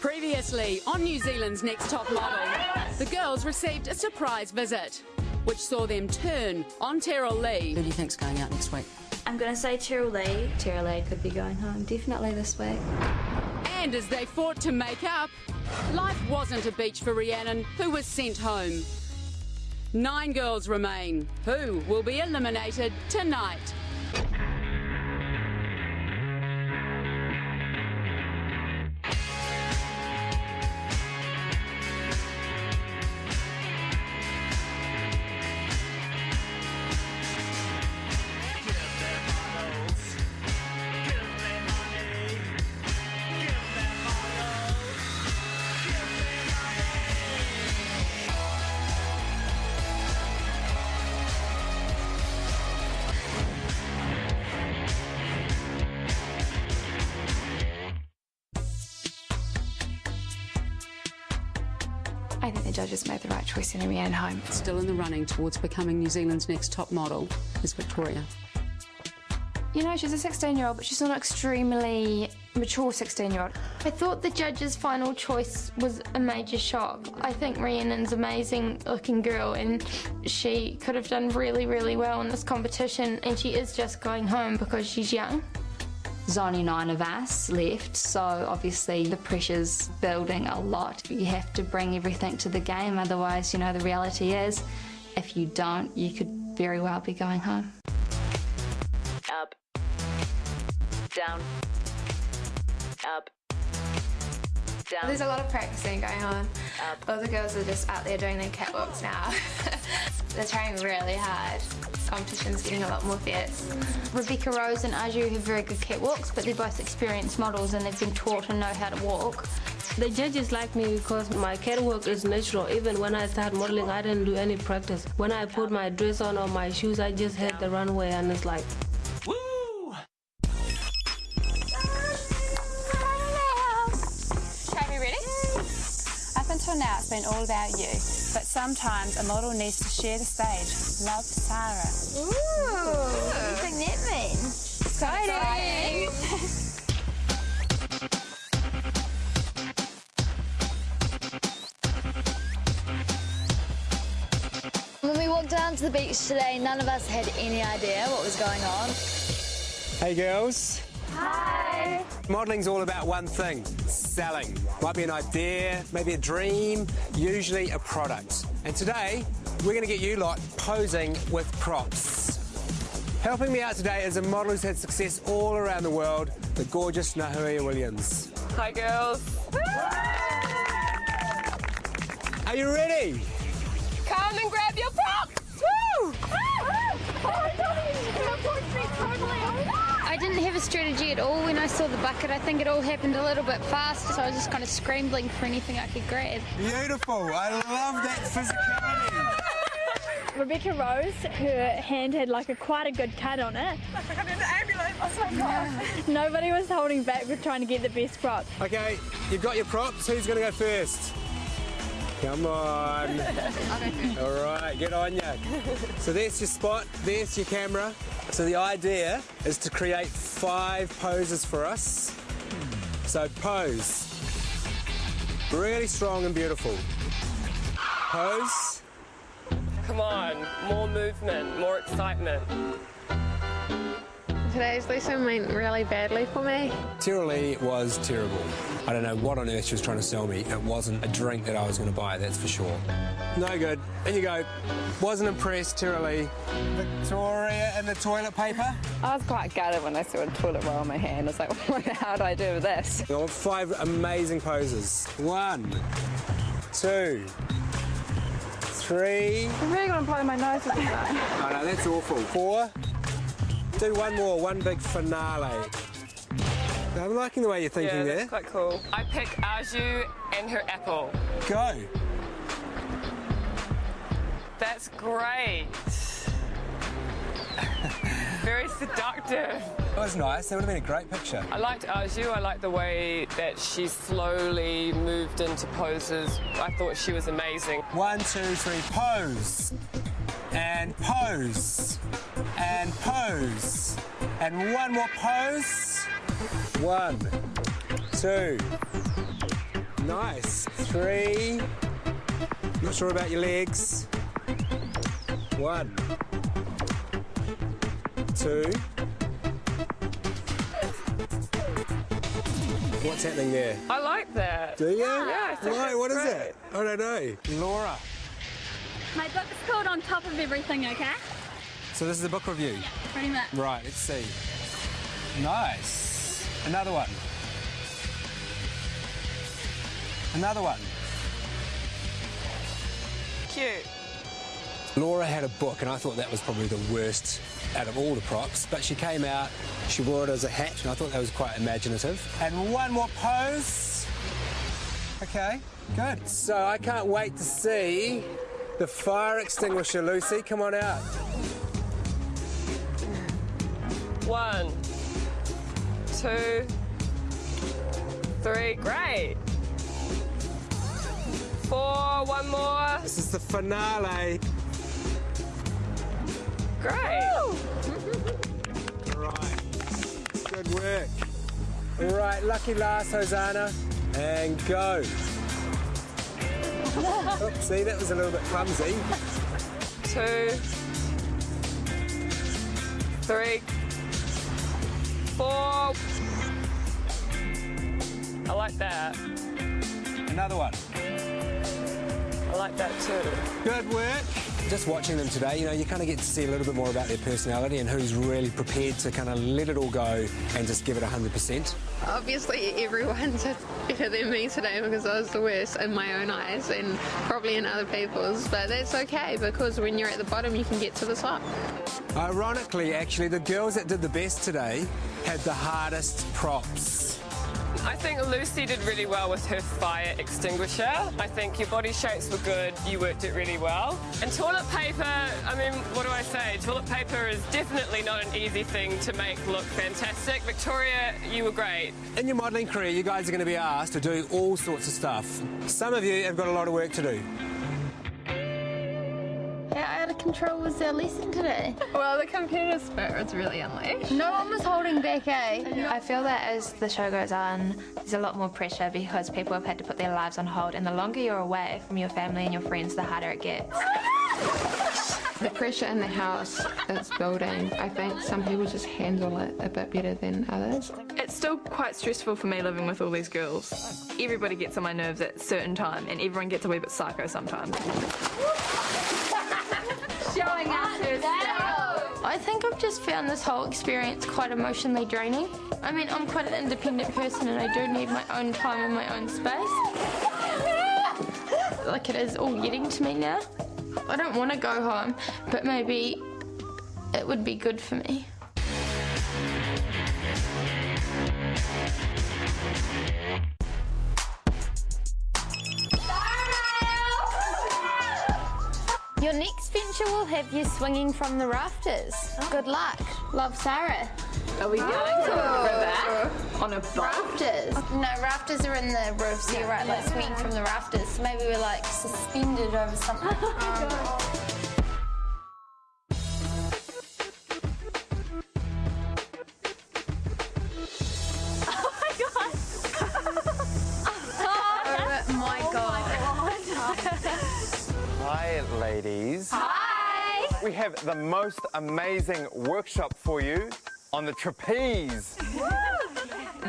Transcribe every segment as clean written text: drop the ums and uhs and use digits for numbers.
Previously on New Zealand's Next Top Model, the girls received a surprise visit, which saw them turn on Teryl-Leigh. Who do you think's going out next week? I'm going to say Teryl-Leigh. Teryl-Leigh could be going home, definitely this week. And as they fought to make up, life wasn't a beach for Rhiannon, who was sent home. 9 girls remain. Who will be eliminated tonight? I think the judges made the right choice sending Rhiannon home. Still in the running towards becoming New Zealand's Next Top Model is Victoria. You know, she's a 16-year-old, but she's not an extremely mature 16-year-old. I thought the judge's final choice was a major shock. I think Rhiannon's an amazing-looking girl, and she could have done really, really well in this competition, and she is just going home because she's young. There's only 9 of us left, so obviously the pressure's building a lot. You have to bring everything to the game, otherwise, you know, the reality is, if you don't, you could very well be going home. Up, down, up, down. There's a lot of practicing going on. Up. All the girls are just out there doing their catwalks now. They're trying really hard. Competition's getting a lot more fierce. Rebecca Rose and Ajoh have very good catwalks, but they're both experienced models and they've been taught and know how to walk. The judges like me because my catwalk is natural. Even when I started modeling, I didn't do any practice. When I put my dress on or my shoes, I just hit the runway and it's like... Woo! Okay, ready? Up until now, it's been all about you, but sometimes a model needs to share the stage. Love, Sarah. Ooh, what do you think that means? Exciting! When we walked down to the beach today, none of us had any idea what was going on. Hey girls. Hi! Modelling's all about one thing, selling. Might be an idea, maybe a dream, usually a product. And today, we're going to get you lot posing with props. Helping me out today is a model who's had success all around the world, the gorgeous Nahuia Williams. Hi, girls. Are you ready? Come and grab your props! Woo! I didn't have a strategy at all when I saw the bucket. I think it all happened a little bit fast, so I was just kind of scrambling for anything I could grab. Beautiful. I love that physicality. Rebecca Rose, her hand had like quite a good cut on it. I got in the ambulance. Oh my God. Nobody was holding back with trying to get the best prop. Okay, you've got your props. Who's going to go first? Come on. All right, get on ya. So there's your spot, there's your camera. So the idea is to create 5 poses for us. So pose. Really strong and beautiful. Pose. Come on, more movement, more excitement. Today's lesson went really badly for me. Teryl-Leigh was terrible. I don't know what on earth she was trying to sell me. It wasn't a drink that I was going to buy, that's for sure. No good. In you go. Wasn't impressed, Teryl-Leigh. Victoria and the toilet paper. I was quite gutted when I saw a toilet roll in my hand. I was like, how do I do with this? I want 5 amazing poses. 1, 2, 3. I'm really going to blow my nose with that. Oh no, that's awful. 4. Do one more, one big finale. I'm liking the way you're thinking there. That's quite cool. I pick Ajoh and her apple. Go. That's great. Very seductive. That was nice. That would have been a great picture. I liked Ajoh. I liked the way that she slowly moved into poses. I thought she was amazing. 1, 2, 3, pose. And pose. And pose. And one more pose. 1, 2, Nice. 3. Not sure about your legs. 1. 2. What's happening there? I like that. Do you? Yeah, I think Why? What is great. it? I don't know. Laura. My book is called On Top of Everything, okay? So this is a book review? Yeah, pretty much. Right, let's see. Nice. Another one. Another one. Cute. Laura had a book, and I thought that was probably the worst out of all the props, but she came out, she wore it as a hat, and I thought that was quite imaginative. And one more pose. Okay, good. So I can't wait to see the fire extinguisher, Lucy. Come on out. 1, 2, 3. Great. 4. One more. This is the finale. Great. All right. Good work. All right, lucky last, Hosanna. And go. Oops, see, that was a little bit clumsy. 2, 3, 4. I like that. Another one. I like that too. Good work. Just watching them today, you know, you kind of get to see a little bit more about their personality and who's really prepared to kind of let it all go and just give it 100%. Obviously, everyone's better than me today because I was the worst in my own eyes and probably in other people's, but that's okay because when you're at the bottom, you can get to the top. Ironically, actually, the girls that did the best today had the hardest props. I think Lucy did really well with her fire extinguisher. I think your body shapes were good, you worked it really well. And toilet paper, I mean, what do I say? Toilet paper is definitely not an easy thing to make look fantastic. Victoria, you were great. In your modelling career, you guys are going to be asked to do all sorts of stuff. Some of you have got a lot of work to do. How out of control was our lesson today? Well, the competitive spirit was really unleashed. No one was holding back, eh? I feel that as the show goes on, there's a lot more pressure because people have had to put their lives on hold, and the longer you're away from your family and your friends, the harder it gets. The pressure in the house it's building. I think some people just handle it a bit better than others. It's still quite stressful for me living with all these girls. Everybody gets on my nerves at a certain time, and everyone gets a wee bit psycho sometimes. Showing us her stuff. I think I've just found this whole experience quite emotionally draining. I mean, I'm quite an independent person and I do need my own time and my own space. Like it is all getting to me now. I don't want to go home, but maybe it would be good for me. Your next venture will have you swinging from the rafters. Good luck. Love, Sarah. Are we going to a river on a boat? Rafters. No, rafters are in the roof, so you're right, like swinging from the rafters. So maybe we're like suspended over something. Hi, ladies. Hi! We have the most amazing workshop for you on the trapeze.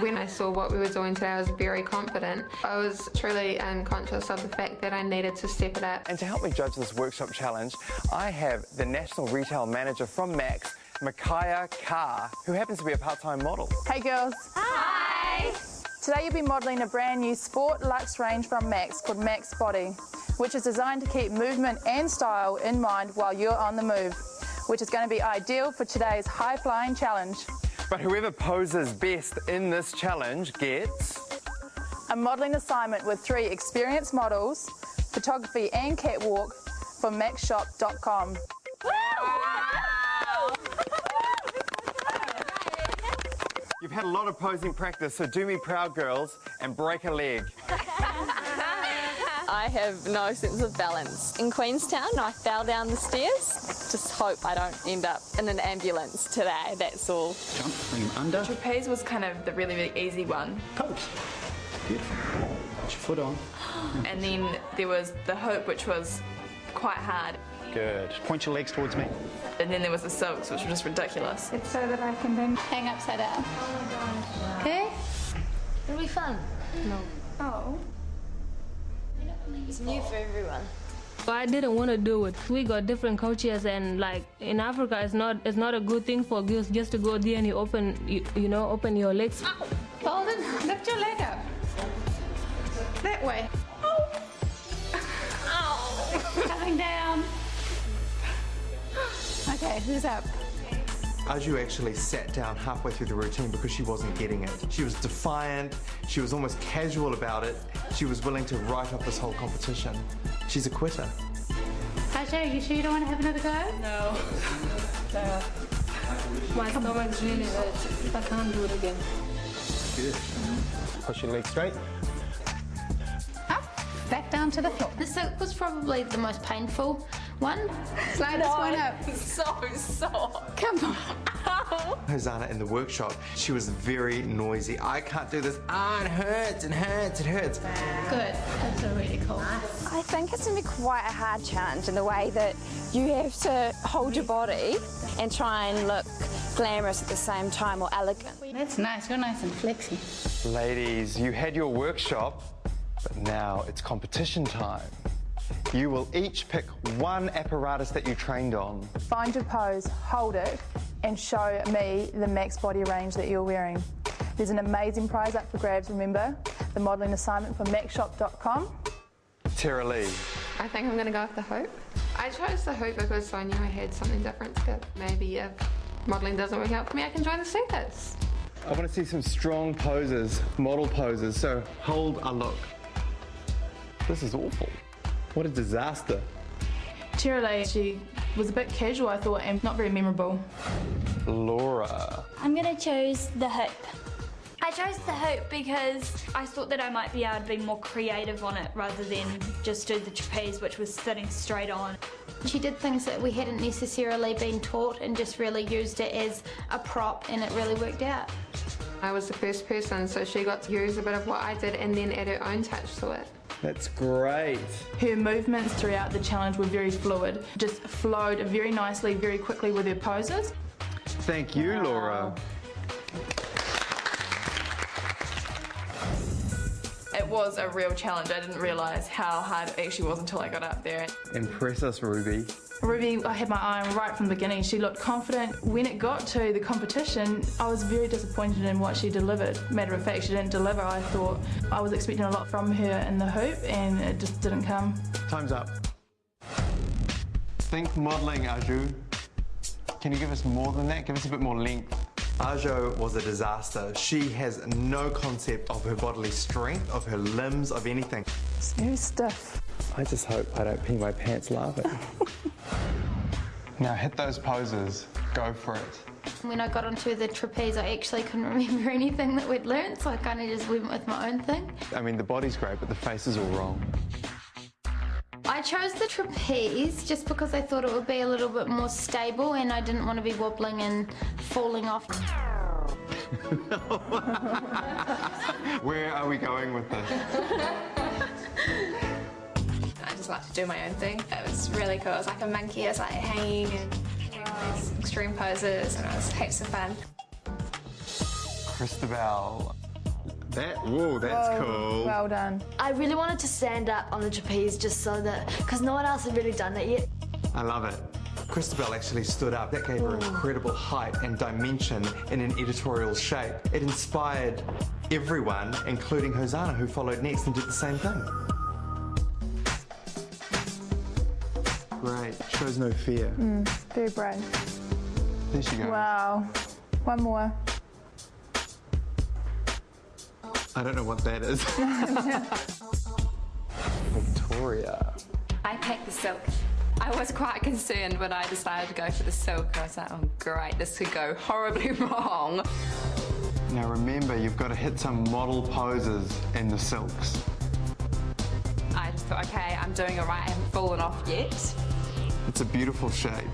When I saw what we were doing today, I was very confident. I was truly unconscious of the fact that I needed to step it up. And to help me judge this workshop challenge, I have the National Retail Manager from Max, Micaiah Carr, who happens to be a part-time model. Hey girls. Hi! Today you'll be modelling a brand new sport luxe range from Max called Max Body, which is designed to keep movement and style in mind while you're on the move, which is going to be ideal for today's high-flying challenge. But whoever poses best in this challenge gets a modelling assignment with 3 experienced models, photography and catwalk from maxshop.com. You've had a lot of posing practice, so do me proud, girls, and break a leg. I have no sense of balance. In Queenstown, I fell down the stairs. Just hope I don't end up in an ambulance today, that's all. Jump, bring him under. Trapeze was kind of the really, really easy one. Pose. Beautiful. your foot on. And then there was the hoop, which was quite hard. Good. Point your legs towards me. And then there was the silks, which were just ridiculous. It's so that I can then hang upside down. Okay? It'll be fun. No. Oh. It's new for everyone. I didn't want to do it. We got different coaches, and like in Africa, it's not a good thing for girls just to go there and you open your legs. Ow. Bolden, lift your leg up. That way. Oh. Ow. Coming down. Okay, who's up? Ajoh actually sat down halfway through the routine because she wasn't getting it. She was defiant, she was almost casual about it, she was willing to write off this whole competition. She's a quitter. Ajoh, you sure you don't want to have another go? No. My stomach's really hurt. I can't do it again. Good. Push your legs straight. Up, back down to the floor. The silk was probably the most painful one. Slide this one up. So sore. Come on. Hosanna in the workshop, she was very noisy. I can't do this. Ah, it hurts, it hurts, it hurts. Good. That's really cool. I think it's going to be quite a hard challenge in the way that you have to hold your body and try and look glamorous at the same time, or elegant. That's nice. You're nice and flexy. Ladies, you had your workshop, but now it's competition time. You will each pick one apparatus that you trained on. Find your pose, hold it, and show me the max body range that you're wearing. There's an amazing prize up for grabs, remember? The modelling assignment from maxshop.com. Teryl-Leigh. I think I'm going to go with the hoop. I chose the hoop because I knew I had something different to give. Maybe if modelling doesn't work out for me, I can join the circus. I want to see some strong poses, model poses, so hold a look. This is awful. What a disaster. Teryl-Leigh, she was a bit casual, I thought, and not very memorable. Laura. I'm going to choose the hoop. I chose the hoop because I thought that I might be able to be more creative on it rather than just do the trapeze, which was sitting straight on. She did things that we hadn't necessarily been taught and just really used it as a prop, and it really worked out. I was the first person, so she got to use a bit of what I did and then add her own touch to it. That's great. Her movements throughout the challenge were very fluid, just flowed very nicely, very quickly with her poses. Thank you, Laura. It was a real challenge. I didn't realise how hard it actually was until I got up there. Impress us, Ruby. Ruby, I had my eye on right from the beginning. She looked confident. When it got to the competition, I was very disappointed in what she delivered. Matter of fact, she didn't deliver. I thought I was expecting a lot from her in the hoop, and it just didn't come. Time's up. Think modelling, Ajoh. Can you give us more than that? Give us a bit more length. Ajoh was a disaster. She has no concept of her bodily strength, of her limbs, of anything. It's very stiff. I just hope I don't pee my pants laughing. Now hit those poses. Go for it. When I got onto the trapeze, I actually couldn't remember anything that we'd learnt, so I kind of just went with my own thing. I mean, the body's great, but the face is all wrong. I chose the trapeze just because I thought it would be a little bit more stable and I didn't want to be wobbling and falling off. Where are we going with this? I just like to do my own thing. It was really cool. It was like a monkey. It was like hanging and doing these extreme poses, and it was heaps of fun. Christobelle. Whoa, that's cool. Well done. I really wanted to stand up on the trapeze just so that, because no one else had really done that yet. I love it. Christobelle actually stood up. That gave her incredible height and dimension in an editorial shape. It inspired everyone, including Hosanna, who followed next and did the same thing. Great. Shows no fear. Very brave. There she goes. Wow. One more. I don't know what that is. Victoria. I picked the silk. I was quite concerned when I decided to go for the silk. I was like, oh great, this could go horribly wrong. Now remember, you've got to hit some model poses in the silks. I just thought, okay, I'm doing all right. I haven't fallen off yet. It's a beautiful shape.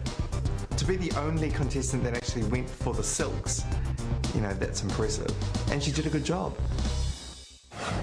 To be the only contestant that actually went for the silks, you know, that's impressive. And she did a good job.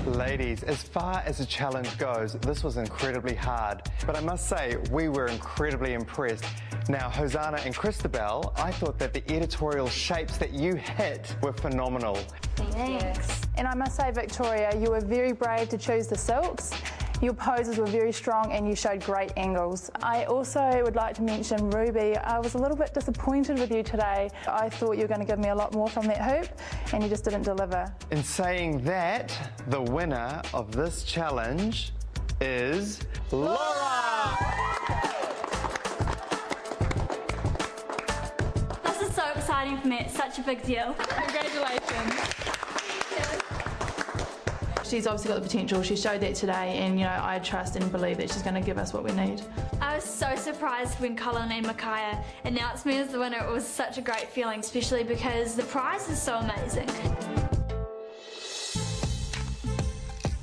Ladies, as far as the challenge goes, this was incredibly hard. But I must say, we were incredibly impressed. Now, Hosanna and Christobelle, I thought that the editorial shapes that you hit were phenomenal. Thanks. And I must say, Victoria, you were very brave to choose the silks. Your poses were very strong and you showed great angles. I also would like to mention Ruby. I was a little bit disappointed with you today. I thought you were going to give me a lot more from that hoop and you just didn't deliver. In saying that, the winner of this challenge is Laura! This is so exciting for me. It's such a big deal. Congratulations. She's obviously got the potential. She showed that today, and I trust and believe that she's going to give us what we need. I was so surprised when Colin and Micaiah announced me as the winner. It was such a great feeling, especially because the prize is so amazing.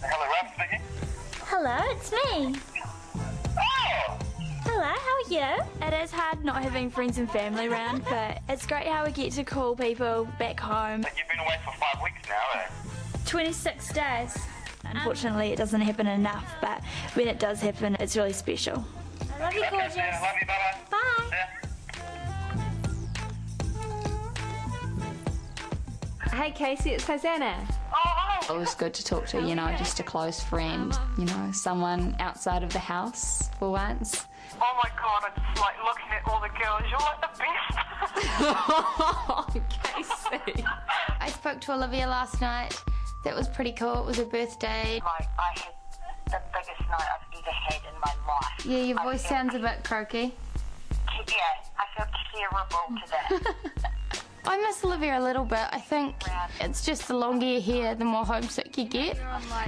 Hello, Rob speaking. Hello, it's me. Oh! Hello, how are you? It is hard not having friends and family around, but it's great how we get to call people back home. You've been away for 5 weeks now, eh? 26 days. Unfortunately, it doesn't happen enough, but when it does happen, it's really special. I love you, gorgeous. Yeah, love you, bye-bye. Bye. Hey, Casey, it's Hosanna. It was good to talk to, just a close friend, someone outside of the house for once. Oh my God, I'm just like looking at all the girls. You're like the best. Casey. I spoke to Olivia last night. That was pretty cool. It was her birthday. I had the biggest night I've ever had in my life. Yeah, your voice sounds a bit croaky. Yeah, I feel terrible today. I miss Olivia a little bit. I think it's just the longer you're here, the more homesick you get.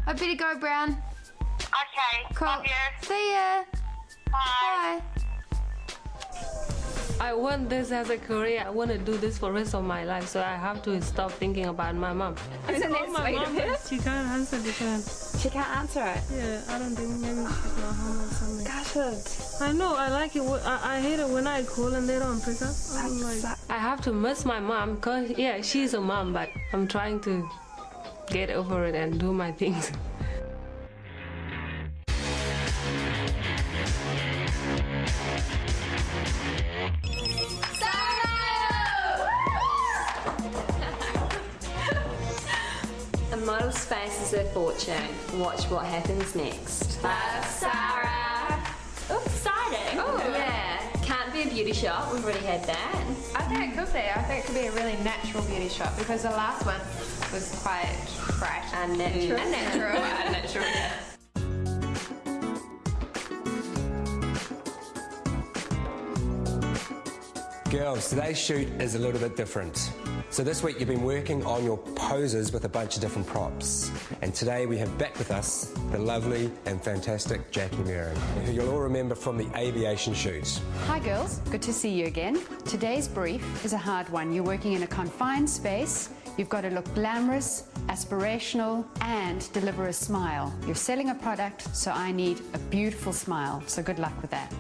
I better go, Brown. Okay, cool. Love you. See ya. Bye. I want this as a career. I want to do this for the rest of my life, so I have to stop thinking about my mom. Isn't that my sweet of mom, her? she can't answer the phone. She can't answer it? Yeah, I don't think maybe she's not home or something. Gosh, I know, I like it. I hate it when I call and they don't pick up. I'm like, I have to miss my mom because, yeah, she's a mom, but I'm trying to get over it and do my things. A model space is her fortune. Watch what happens next. Love, Sarah. Oh, exciting. Oh, yeah. Can't be a beauty shop. We've already had that. I think it could be. I think it could be a really natural beauty shop because the last one was quite bright. Unnatural. Unnatural. Unnatural, yeah. Girls, today's shoot is a little bit different. So this week you've been working on your poses with a bunch of different props. And today we have back with us the lovely and fantastic Jackie Merrin, who you'll all remember from the aviation shoot. Hi girls, good to see you again. Today's brief is a hard one. You're working in a confined space. You've got to look glamorous, aspirational, and deliver a smile. You're selling a product, so I need a beautiful smile. So good luck with that.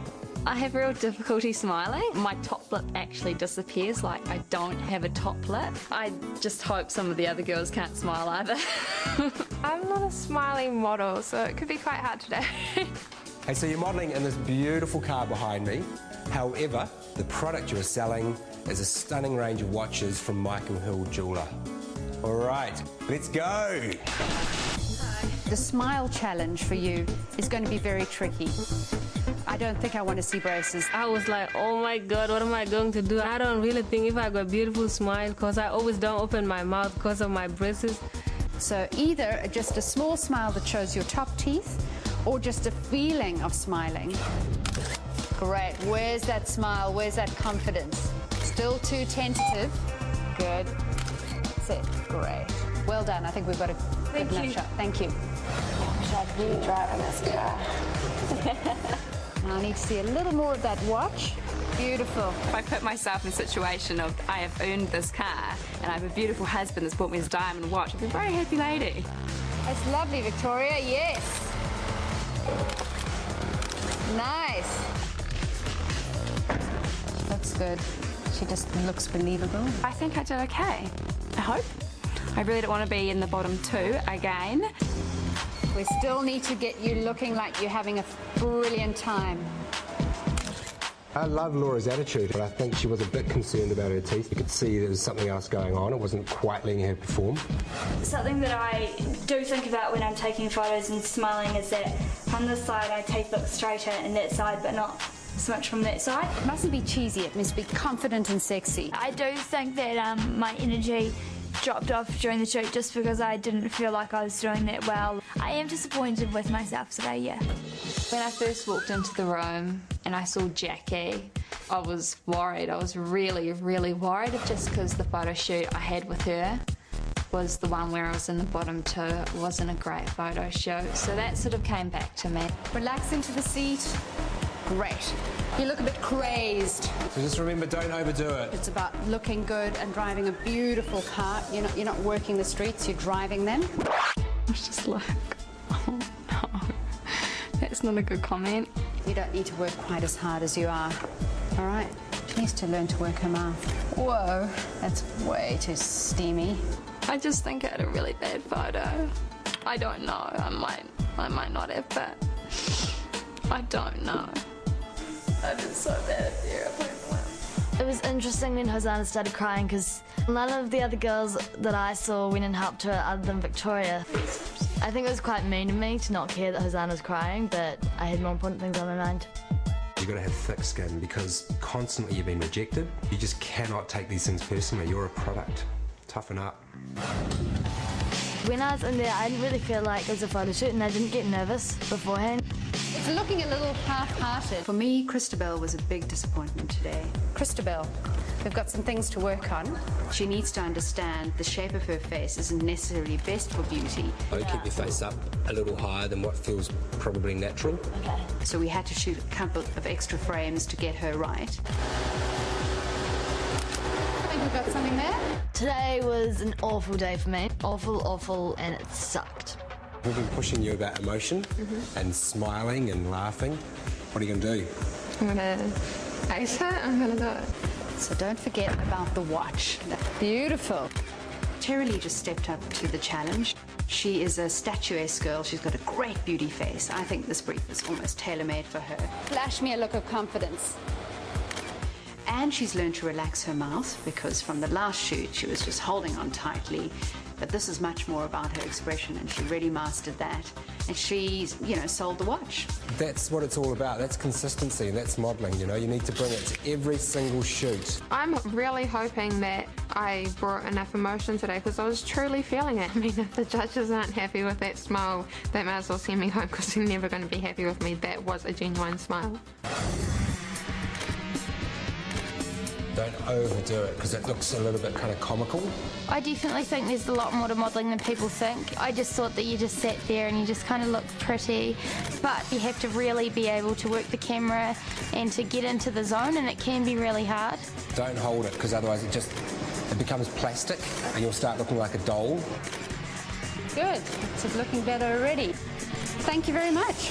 I have real difficulty smiling. My top lip actually disappears, like I don't have a top lip. I just hope some of the other girls can't smile either. I'm not a smiling model, so it could be quite hard today. Hey, so you're modelling in this beautiful car behind me. However, the product you're selling is a stunning range of watches from Michael Hill Jeweller. All right, let's go. The smile challenge for you is going to be very tricky. I don't think I want to see braces. I was like, oh my God, what am I going to do? I don't really think if I got a beautiful smile because I always don't open my mouth because of my braces. So either just a small smile that shows your top teeth or just a feeling of smiling. Great. Where's that smile? Where's that confidence? Still too tentative. Good. Sit. Great. Well done. I think we've got a good enough shot. Thank you. I'd really drive in this car. I need to see a little more of that watch. Beautiful. If I put myself in a situation of I have earned this car and I have a beautiful husband that's bought me this diamond watch, I'd be a very happy lady. That's lovely, Victoria. Yes. Nice. Looks good. She just looks believable. I think I did okay. I hope. I really don't want to be in the bottom two again. We still need to get you looking like you're having a brilliant time. I love Laura's attitude, but I think she was a bit concerned about her teeth. You could see there was something else going on. It wasn't quite letting her perform. Something that I do think about when I'm taking photos and smiling is that on this side our teeth look straighter in that side but not so much from that side. It mustn't be cheesy, it must be confident and sexy. I do think that my energy dropped off during the shoot just because I didn't feel like I was doing that well. I am disappointed with myself today, yeah. When I first walked into the room and I saw Jackie, I was worried. I was really, really worried, just because the photo shoot I had with her was the one where I was in the bottom two. It wasn't a great photo shoot, so that sort of came back to me. Relax into the seat. Great. You look a bit crazed. So just remember, don't overdo it. It's about looking good and driving a beautiful car. You're not working the streets, you're driving them. I was just like, oh no, that's not a good comment. You don't need to work quite as hard as you are. All right? She needs to learn to work her mouth. Whoa, that's way too steamy. I just think I had a really bad photo. I don't know. I might not have, but I don't know. I've been so bad at the airplane. It was interesting when Hosanna started crying because none of the other girls that I saw went and helped her other than Victoria. I think it was quite mean of me to not care that Hosanna was crying, but I had more important things on my mind. You've got to have thick skin because constantly you've been rejected. You just cannot take these things personally. You're a product. Toughen up. When I was in there, I didn't really feel like it was a photo shoot and I didn't get nervous beforehand. It's looking a little half-hearted. For me, Christobelle was a big disappointment today. Christobelle, we've got some things to work on. She needs to understand the shape of her face isn't necessarily best for beauty. Keep your face up a little higher than what feels probably natural. Okay. So we had to shoot a couple of extra frames to get her right. I think we've got something there. Today was an awful day for me. Awful, and it sucked. We've been pushing you about emotion and smiling and laughing. What are you going to do? I'm going to ace it. I'm going to do it. So don't forget about the watch. Beautiful. Teryl-Leigh just stepped up to the challenge. She is a statuesque girl. She's got a great beauty face. I think this brief is almost tailor-made for her. Flash me a look of confidence. And she's learned to relax her mouth because from the last shoot she was just holding on tightly. But this is much more about her expression and she really mastered that. And she's, sold the watch. That's what it's all about. That's consistency and that's modelling, you need to bring it to every single shoot. I'm really hoping that I brought enough emotion today because I was truly feeling it. I mean, if the judges aren't happy with that smile, they might as well send me home because they're never going to be happy with me. That was a genuine smile. Don't overdo it because it looks a little bit kind of comical. I definitely think there's a lot more to modelling than people think. I just thought that you just sat there and you just kind of looked pretty, but you have to really be able to work the camera and to get into the zone, and it can be really hard. Don't hold it because otherwise it becomes plastic and you'll start looking like a doll. Good. It's looking better already. Thank you very much.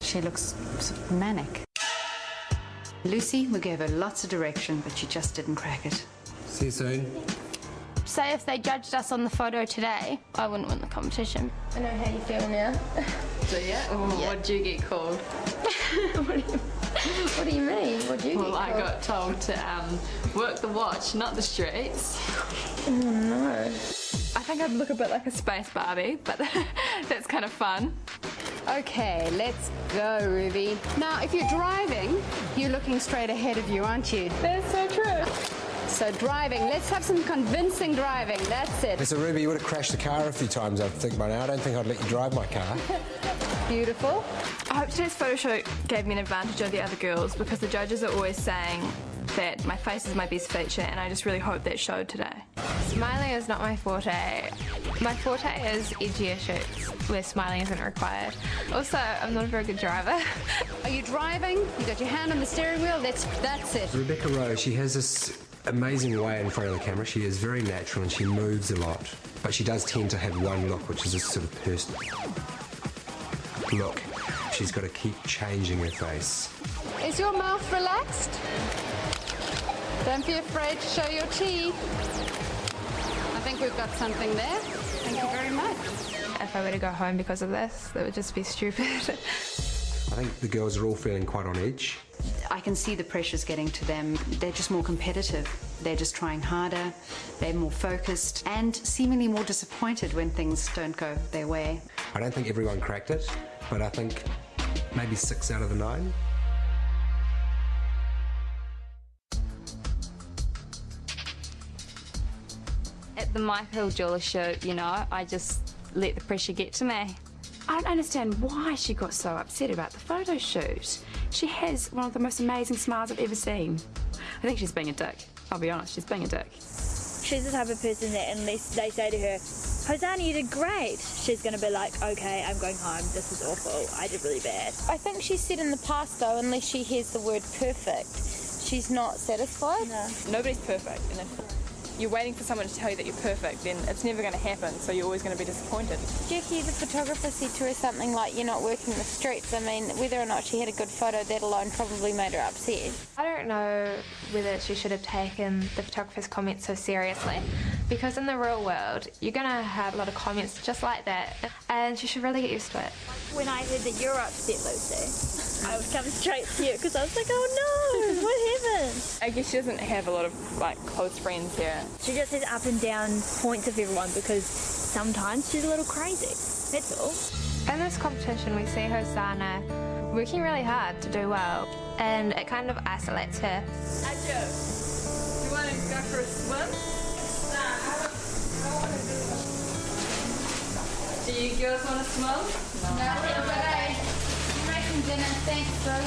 She looks sort of manic. Lucy, we gave her lots of direction, but she just didn't crack it. See you soon. Say if they judged us on the photo today, I wouldn't win the competition. I know how you feel now. So yeah? What'd you get called? What do you mean? What'd you get called? I got told to work the watch, not the streets. Oh no. I think I'd look a bit like a space Barbie, but that's kind of fun. Okay, let's go, Ruby. Now, if you're driving, you're looking straight ahead of you, aren't you? That's so true. So driving, let's have some convincing driving, that's it. So Ruby, you would have crashed the car a few times, I think, by now. I don't think I'd let you drive my car. Beautiful. I hope today's photo shoot gave me an advantage over the other girls because the judges are always saying that my face is my best feature, and I just really hope that showed today. Smiling is not my forte. My forte is edgier shoots where smiling isn't required. Also, I'm not a very good driver. Are you driving? You got your hand on the steering wheel? That's it. Rebecca Rowe, she has this amazing way in front of the camera. She is very natural and she moves a lot. But she does tend to have one look, which is a sort of personal look. She's got to keep changing her face. Is your mouth relaxed? Don't be afraid to show your teeth. I think we've got something there. Thank you very much. If if I were to go home because of this. That would just be stupid. I think the girls are all feeling quite on edge. I can see the pressures getting to them. They're just more competitive. They're just trying harder. They're more focused and seemingly more disappointed when things don't go their way. I don't think everyone cracked it, but I think maybe 6 out of the 9. At the Michael Jeweller shoot, you know, I just let the pressure get to me. I don't understand why she got so upset about the photo shoot. She has one of the most amazing smiles I've ever seen. I think she's being a dick. I'll be honest, she's being a dick. She's the type of person that unless they say to her, Hosanna, you did great, she's going to be like, okay, I'm going home, this is awful, I did really bad. I think she said in the past, though, unless she hears the word perfect, she's not satisfied. No. Nobody's perfect, and if you're waiting for someone to tell you that you're perfect, then it's never going to happen, so you're always going to be disappointed. Jackie, the photographer, said to her something like, you're not working the streets. I mean, whether or not she had a good photo, that alone probably made her upset. I don't know whether she should have taken the photographer's comments so seriously, because in the real world, you're going to have a lot of comments just like that, and she should really get used to it. When I heard that you're upset, Lucy, I was coming straight to you because I was like, oh no, what happened? I guess she doesn't have a lot of, close friends here. She just has up and down points of everyone because sometimes she's a little crazy, that's all. In this competition, we see Hosanna working really hard to do well, and it kind of isolates her. Ajoh, do you want to go for a swim? Do you girls want to swim? No, it's okay. I'm making dinner, thanks, bro.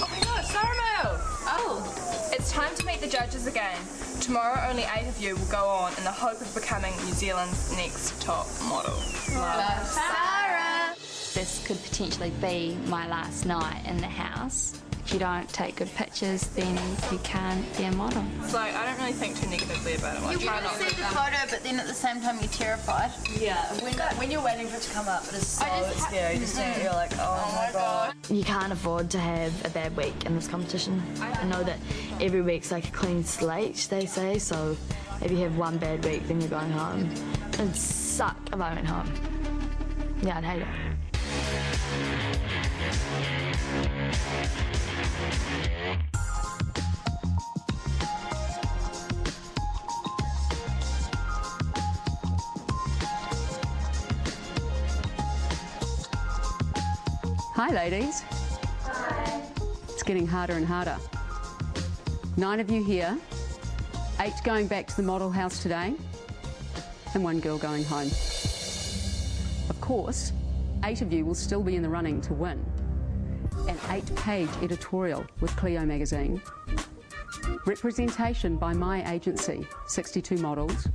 Oh my gosh, Caramel! Oh, it's time to meet the judges again. Tomorrow, only 8 of you will go on in the hope of becoming New Zealand's next top model. Love, Sarah! This could potentially be my last night in the house. If you don't take good pictures, then you can't be a model. So I don't really think too negatively about it. You want to see the photo, but then at the same time you're terrified. Yeah, when you're waiting for it to come up, it is so scary. Just you're like, oh my god. You can't afford to have a bad week in this competition. I know that every week's like a clean slate, they say, so if you have one bad week, then you're going home. It'd suck if I went home. Yeah, I'd hate it. Hi, ladies. Hi. It's getting harder and harder. 9 of you here, 8 going back to the model house today, and 1 girl going home. Of course, 8 of you will still be in the running to win an 8-page editorial with Clio magazine, representation by my agency, 62 Models,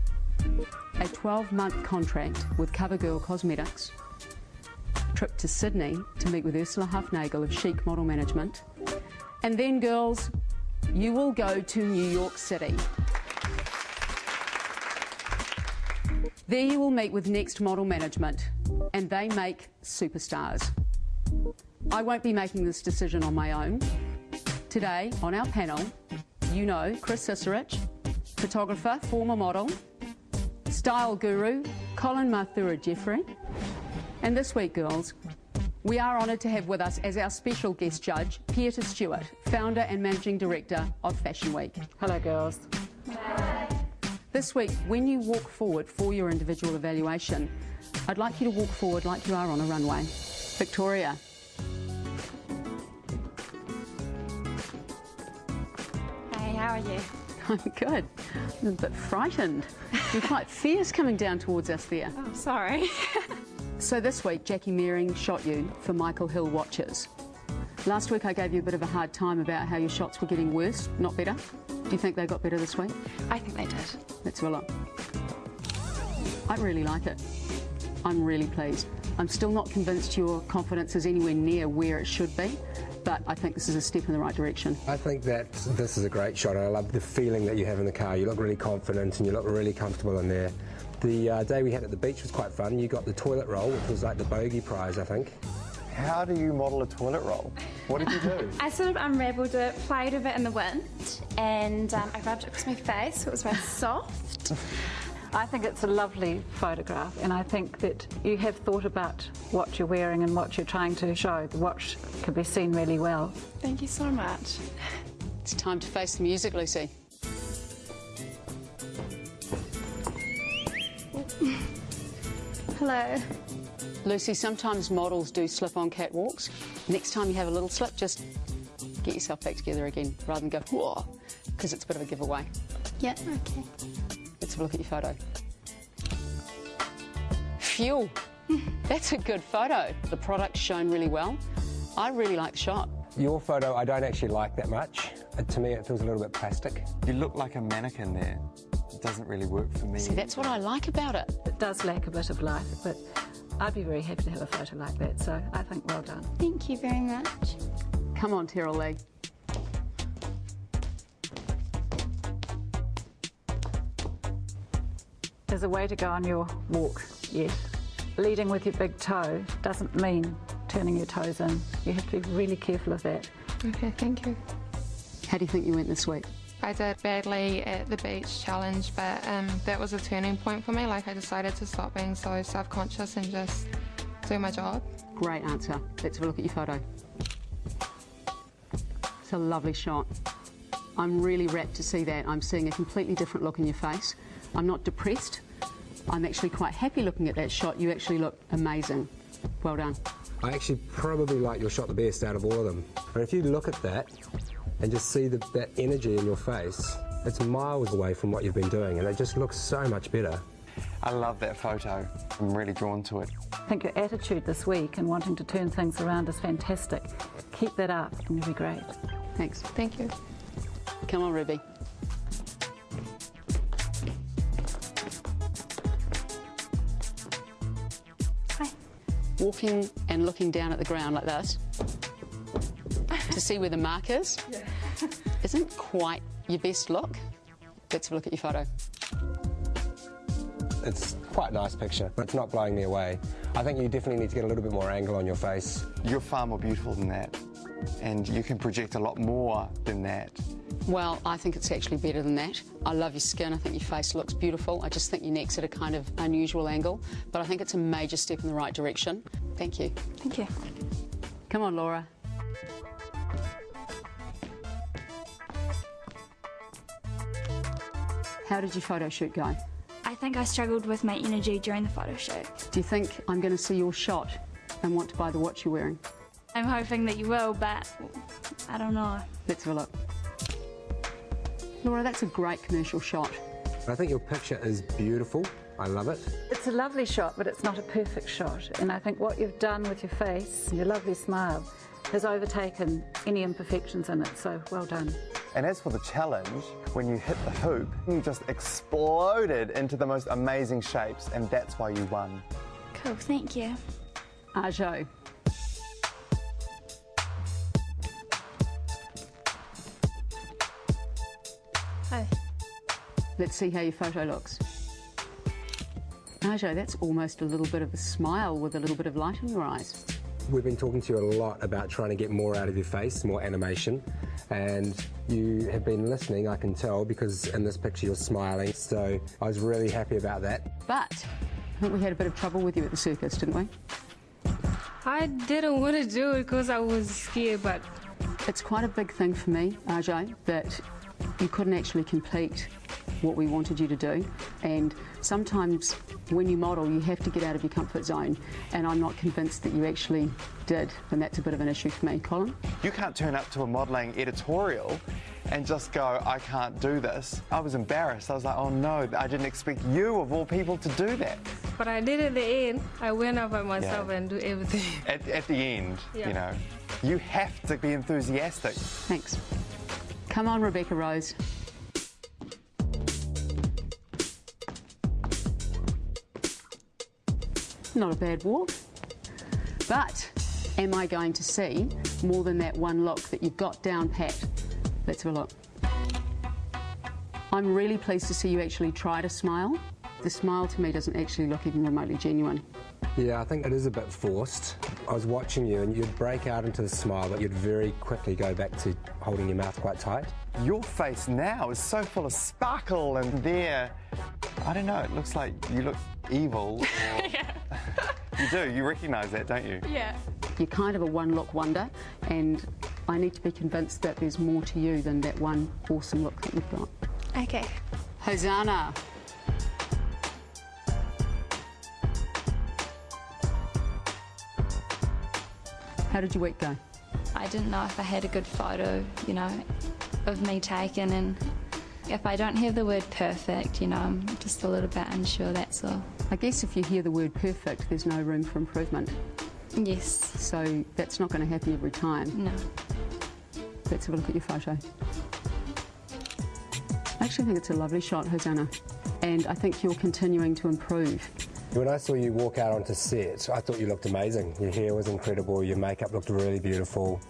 a 12-month contract with CoverGirl Cosmetics, trip to Sydney to meet with Ursula Huffnagel of Chic Model Management, and then, girls, you will go to New York City. There you will meet with Next Model Management, and they make superstars. I won't be making this decision on my own. Today, on our panel, you know Chris Cicerich, photographer, former model, style guru, Colin Mathura-Jeffrey. And this week, girls, we are honoured to have with us as our special guest judge, Pieter Stewart, founder and managing director of Fashion Week. Hello, girls. Hi. This week, when you walk forward for your individual evaluation, I'd like you to walk forward like you are on a runway. Victoria. Hey, how are you? I'm good. I'm a bit frightened. You're quite fierce coming down towards us there. Oh, sorry. So this week, Jackie Mearing shot you for Michael Hill watches. Last week I gave you a bit of a hard time about how your shots were getting worse, not better. Do you think they got better this week? I think they did. Let's have a look. I really like it. I'm really pleased. I'm still not convinced your confidence is anywhere near where it should be, but I think this is a step in the right direction. I think that this is a great shot, and I love the feeling that you have in the car. You look really confident and you look really comfortable in there. The day we had at the beach was quite fun. You got the toilet roll, which was like the bogey prize, I think. How do you model a toilet roll? What did you do? I sort of unravelled it, played with it in the wind, and I rubbed it across my face so it was very soft. I think it's a lovely photograph, and I think that you have thought about what you're wearing and what you're trying to show. The watch can be seen really well. Thank you so much. It's time to face the music, Lucy. Hello. Lucy, sometimes models do slip on catwalks. Next time you have a little slip, just get yourself back together again rather than go, whoa, because it's a bit of a giveaway. Yeah, okay. Let's have a look at your photo. Phew, that's a good photo. The product's shown really well. I really like the shot. Your photo I don't actually like that much. To me it feels a little bit plastic. You look like a mannequin there. It doesn't really work for me. See, that's what I like about it. It does lack a bit of life, but I'd be very happy to have a photo like that, so I think well done. Thank you very much. Come on, Teryl-Leigh. There's a way to go on your walk, yes. Leading with your big toe doesn't mean turning your toes in. You have to be really careful of that. Okay, thank you. How do you think you went this week? I did badly at the beach challenge, but that was a turning point for me. Like, I decided to stop being so self-conscious and just do my job. Great answer. Let's have a look at your photo. It's a lovely shot. I'm really rapt to see that. I'm seeing a completely different look in your face. I'm not depressed. I'm actually quite happy looking at that shot. You actually look amazing. Well done. I actually probably like your shot the best out of all of them. But if you look at that and just see that energy in your face, it's miles away from what you've been doing, and it just looks so much better. I love that photo. I'm really drawn to it. I think your attitude this week and wanting to turn things around is fantastic. Keep that up and you'll be great. Thanks. Thank you. Come on, Ruby. Hi. Walking and looking down at the ground like this to see where the mark is isn't quite your best look. Let's have a look at your photo. It's quite a nice picture, but it's not blowing me away. I think you definitely need to get a little bit more angle on your face. You're far more beautiful than that, and you can project a lot more than that. Well, I think it's actually better than that. I love your skin. I think your face looks beautiful. I just think your neck's at a kind of unusual angle, but I think it's a major step in the right direction. Thank you. Thank you. Come on, Laura. How did your photo shoot go? I think I struggled with my energy during the photo shoot. Do you think I'm going to see your shot and want to buy the watch you're wearing? I'm hoping that you will, but I don't know. Let's have a look. Laura, that's a great commercial shot. I think your picture is beautiful. I love it. It's a lovely shot, but it's not a perfect shot. And I think what you've done with your face, your lovely smile, has overtaken any imperfections in it, so well done. And as for the challenge, when you hit the hoop, you just exploded into the most amazing shapes, and that's why you won. Cool, thank you. Ajoh. Hi. Let's see how your photo looks. Ajoh, that's almost a little bit of a smile with a little bit of light in your eyes. We've been talking to you a lot about trying to get more out of your face, more animation, and you have been listening, I can tell, because in this picture you're smiling, so I was really happy about that. But I think we had a bit of trouble with you at the circus, didn't we? I didn't want to do it because I was scared, but... It's quite a big thing for me, Ajoh, that you couldn't actually complete what we wanted you to do, and sometimes when you model you have to get out of your comfort zone, and I'm not convinced that you actually did, and that's a bit of an issue for me. Colin? You can't turn up to a modelling editorial and just go, I can't do this. I was embarrassed. I was like, oh no, I didn't expect you of all people to do that. But I did at the end. I went up by myself and do everything. At the end, you know, you have to be enthusiastic. Thanks. Come on, Rebecca Rose. Not a bad walk. But am I going to see more than that one look that you've got down pat? Let's have a look. I'm really pleased to see you actually try to smile. The smile to me doesn't actually look even remotely genuine. Yeah, I think it is a bit forced. I was watching you and you'd break out into the smile, but you'd very quickly go back to holding your mouth quite tight. Your face now is so full of sparkle, and there, I don't know, it looks like you look evil. Or... You do, you recognise that, don't you? Yeah. You're kind of a one-look wonder, and I need to be convinced that there's more to you than that one awesome look that you've got. Okay. Hosanna. How did your week go? I didn't know if I had a good photo, you know, of me taken, and if I don't hear the word perfect, you know, I'm just a little bit unsure, that's all. I guess if you hear the word perfect, there's no room for improvement. Yes. So that's not going to happen every time. No. Let's have a look at your photo. I actually think it's a lovely shot, Hosanna, and I think you're continuing to improve. When I saw you walk out onto set, I thought you looked amazing. Your hair was incredible, your makeup looked really beautiful.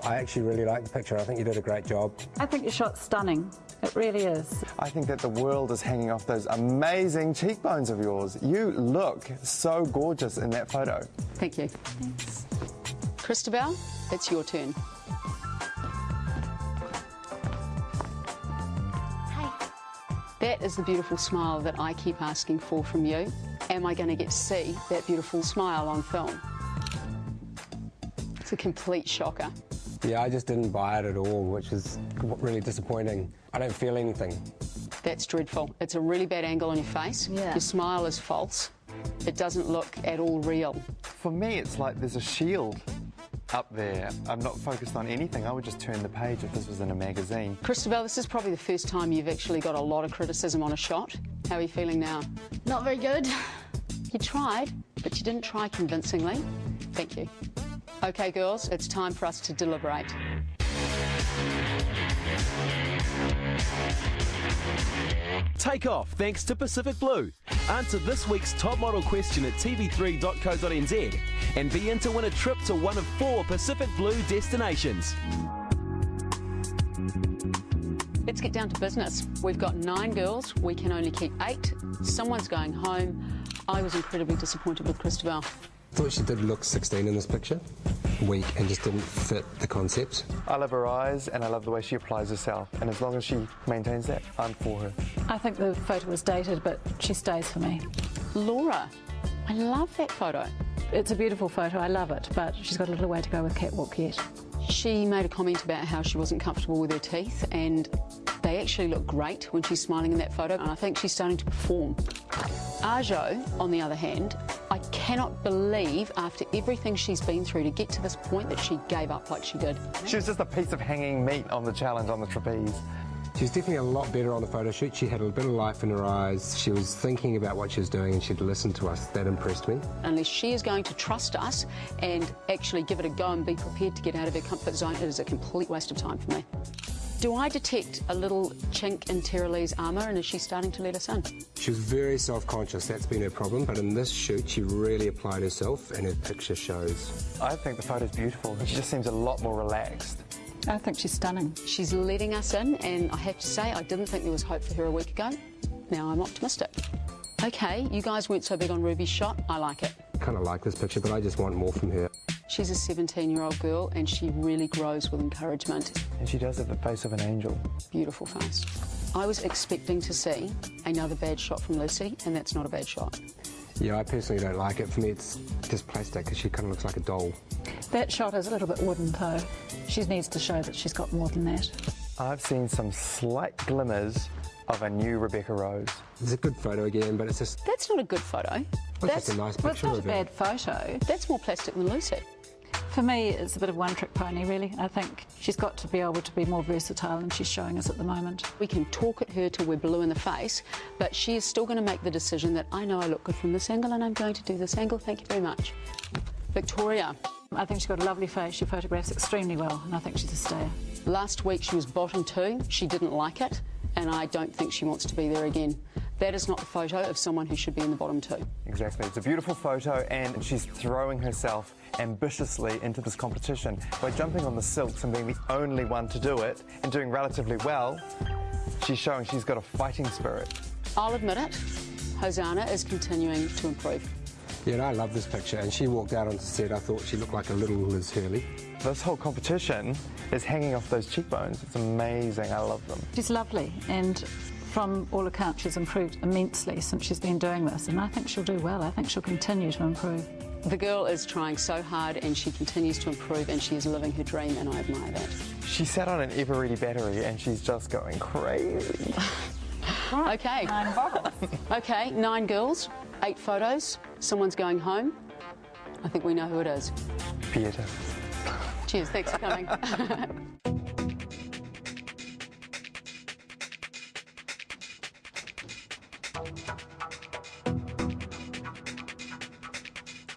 I actually really liked the picture. I think you did a great job. I think your shot's stunning. It really is. I think that the world is hanging off those amazing cheekbones of yours. You look so gorgeous in that photo. Thank you. Thanks. Christobelle, it's your turn. That is the beautiful smile that I keep asking for from you. Am I going to get to see that beautiful smile on film? It's a complete shocker. Yeah, I just didn't buy it at all, which is really disappointing. I don't feel anything. That's dreadful. It's a really bad angle on your face. Yeah. Your smile is false. It doesn't look at all real. For me, it's like there's a shield up there. I'm not focused on anything. I would just turn the page if this was in a magazine. Christobelle, this is probably the first time you've actually got a lot of criticism on a shot. How are you feeling now? Not very good. You tried, but you didn't try convincingly. Thank you. OK, girls, it's time for us to deliberate. Take off thanks to Pacific Blue. Answer this week's top model question at tv3.co.nz and be in to win a trip to one of 4 Pacific Blue destinations. Let's get down to business. We've got 9 girls. We can only keep 8. Someone's going home. I was incredibly disappointed with Christobelle. I thought she did look 16 in this picture. Weak and just didn't fit the concept. I love her eyes and I love the way she applies herself, and as long as she maintains that, I'm for her. I think the photo was dated, but she stays for me. Laura, I love that photo. It's a beautiful photo, I love it, but she's got a little way to go with catwalk yet. She made a comment about how she wasn't comfortable with her teeth, and they actually look great when she's smiling in that photo, and I think she's starting to perform. Ajoh, on the other hand, I cannot believe after everything she's been through to get to this point that she gave up like she did. She was just a piece of hanging meat on the challenge on the trapeze. She was definitely a lot better on the photo shoot. She had a bit of life in her eyes. She was thinking about what she was doing and she'd listened to us. That impressed me. Unless she is going to trust us and actually give it a go and be prepared to get out of her comfort zone, it is a complete waste of time for me. Do I detect a little chink in Teryl-Leigh's armour, and is she starting to let us in? She was very self-conscious, that's been her problem, but in this shoot she really applied herself and her picture shows. I think the photo's beautiful. She just seems a lot more relaxed. I think she's stunning. She's letting us in, and I have to say, I didn't think there was hope for her a week ago. Now I'm optimistic. OK, you guys weren't so big on Ruby's shot. I like it. I kind of like this picture, but I just want more from her. She's a 17-year-old girl, and she really grows with encouragement. And she does have the face of an angel. Beautiful face. I was expecting to see another bad shot from Lucy, and that's not a bad shot. Yeah, I personally don't like it. For me, it's just plastic, because she kind of looks like a doll. That shot is a little bit wooden, though. She needs to show that she's got more than that. I've seen some slight glimmers of a new Rebecca Rose. It's a good photo again, but it's just... That's not a good photo. That's a nice picture it's not of a bad photo. That's more plastic than Lucy. For me, it's a bit of one-trick pony, really. I think she's got to be able to be more versatile than she's showing us at the moment. We can talk at her till we're blue in the face, but she is still going to make the decision that I know I look good from this angle and I'm going to do this angle. Thank you very much. Victoria. I think she's got a lovely face. She photographs extremely well, and I think she's a stayer. Last week she was bottom 2. She didn't like it, and I don't think she wants to be there again. That is not the photo of someone who should be in the bottom 2. Exactly. It's a beautiful photo, and she's throwing herself ambitiously into this competition by jumping on the silks and being the only one to do it and doing relatively well. She's showing she's got a fighting spirit. I'll admit it, Hosanna is continuing to improve. Yeah, and I love this picture, and she walked out onto set. I thought she looked like a little Liz Hurley. This whole competition is hanging off those cheekbones. It's amazing. I love them. She's lovely, and from all accounts, she's improved immensely since she's been doing this, and I think she'll do well. I think she'll continue to improve. The girl is trying so hard and she continues to improve and she is living her dream, and I admire that. She sat on an ever-ready battery and she's just going crazy. Okay. 9 bottles. Okay, 9 girls, 8 photos, someone's going home. I think we know who it is. Peter. Cheers, thanks for coming.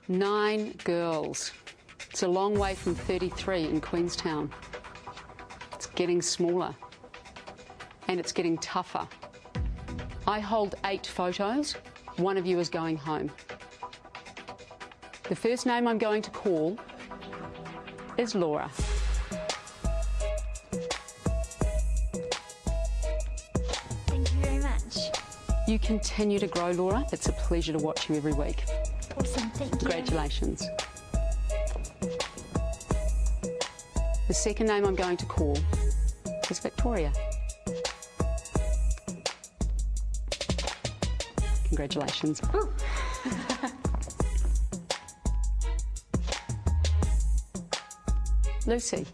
Nine girls. It's a long way from 33 in Queenstown. It's getting smaller and it's getting tougher. I hold 8 photos. One of you is going home. The first name I'm going to call is Laura. Thank you very much. You continue to grow, Laura. It's a pleasure to watch you every week. Awesome, thank you. Congratulations. The second name I'm going to call is Victoria. Congratulations. Lucy.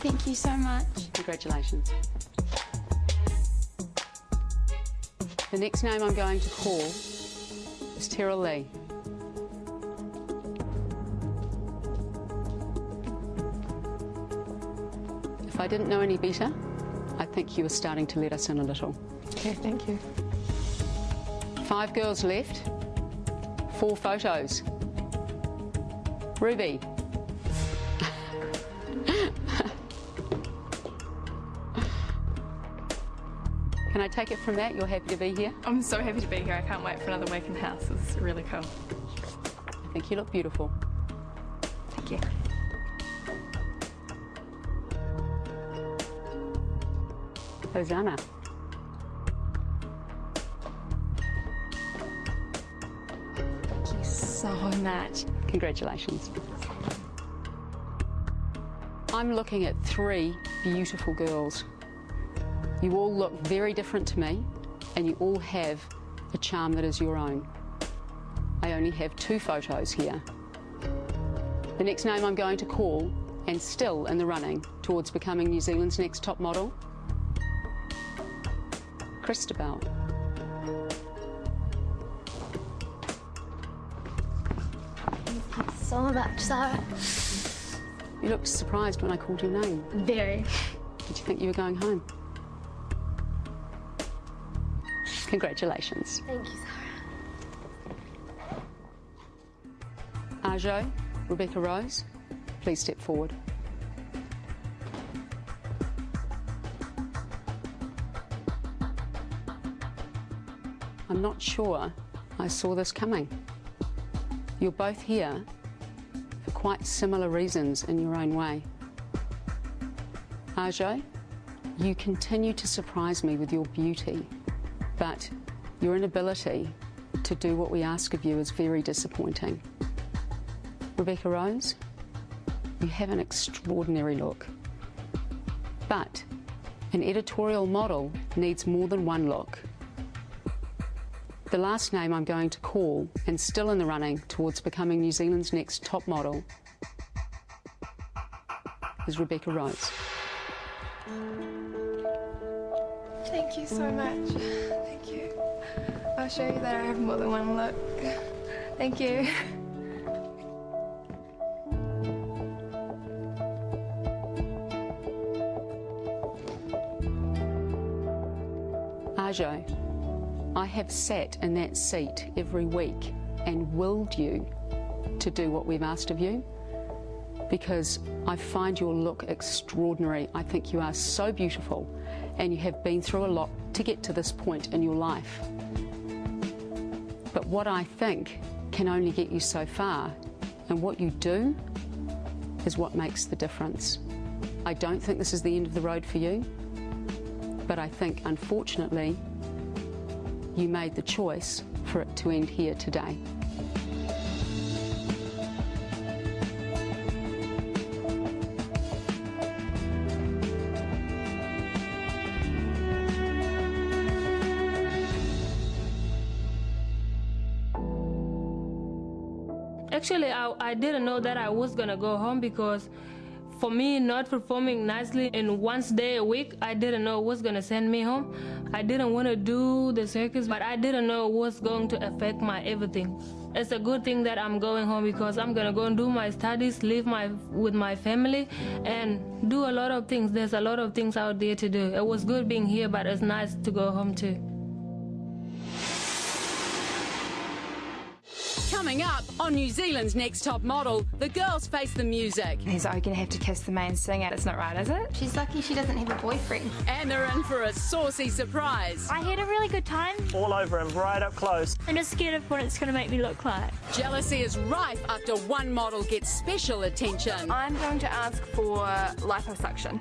Thank you so much. Congratulations. The next name I'm going to call is Teryl-Leigh. If I didn't know any better, I think you were starting to let us in a little. Okay, thank you. 5 girls left, 4 photos. Ruby. Can I take it from that? You're happy to be here? I'm so happy to be here. I can't wait for another week in the house. It's really cool. I think you look beautiful. Thank you. Hosanna. Thank you so much. Congratulations. I'm looking at 3 beautiful girls. You all look very different to me, and you all have a charm that is your own. I only have 2 photos here. The next name I'm going to call, and still in the running towards becoming New Zealand's next top model, Christobelle. Thank you so much, Sarah. You looked surprised when I called your name. Very. Did you think you were going home? Congratulations. Thank you, Sarah. Ajoh, Rebecca Rose, please step forward. I'm not sure I saw this coming. You're both here for quite similar reasons in your own way. Ajoh, you continue to surprise me with your beauty, but your inability to do what we ask of you is very disappointing. Rebecca Rose, you have an extraordinary look, but an editorial model needs more than one look. The last name I'm going to call, and still in the running towards becoming New Zealand's next top model, is Rebecca Rose. Thank you so much. Thank you. I'll show you that I have more than one look. Thank you. Ajoh, I have sat in that seat every week and willed you to do what we've asked of you, because I find your look extraordinary. I think you are so beautiful and you have been through a lot to get to this point in your life. But what I think can only get you so far, and what you do is what makes the difference. I don't think this is the end of the road for you, but I think, unfortunately, you made the choice for it to end here today. Actually, I didn't know that I was gonna go home because for me, not performing nicely in once day a week, I didn't know what's gonna send me home. I didn't want to do the circus, but I didn't know what's going to affect my everything. It's a good thing that I'm going home because I'm gonna go and do my studies, live with my family, and do a lot of things. There's a lot of things out there to do. It was good being here, but it's nice to go home too. Coming up on New Zealand's Next Top Model, the girls face the music. He's going to have to kiss the main singer. That's not right, is it? She's lucky she doesn't have a boyfriend. And they're in for a saucy surprise. I had a really good time. All over him, right up close. I'm just scared of what it's going to make me look like. Jealousy is rife after one model gets special attention. I'm going to ask for liposuction.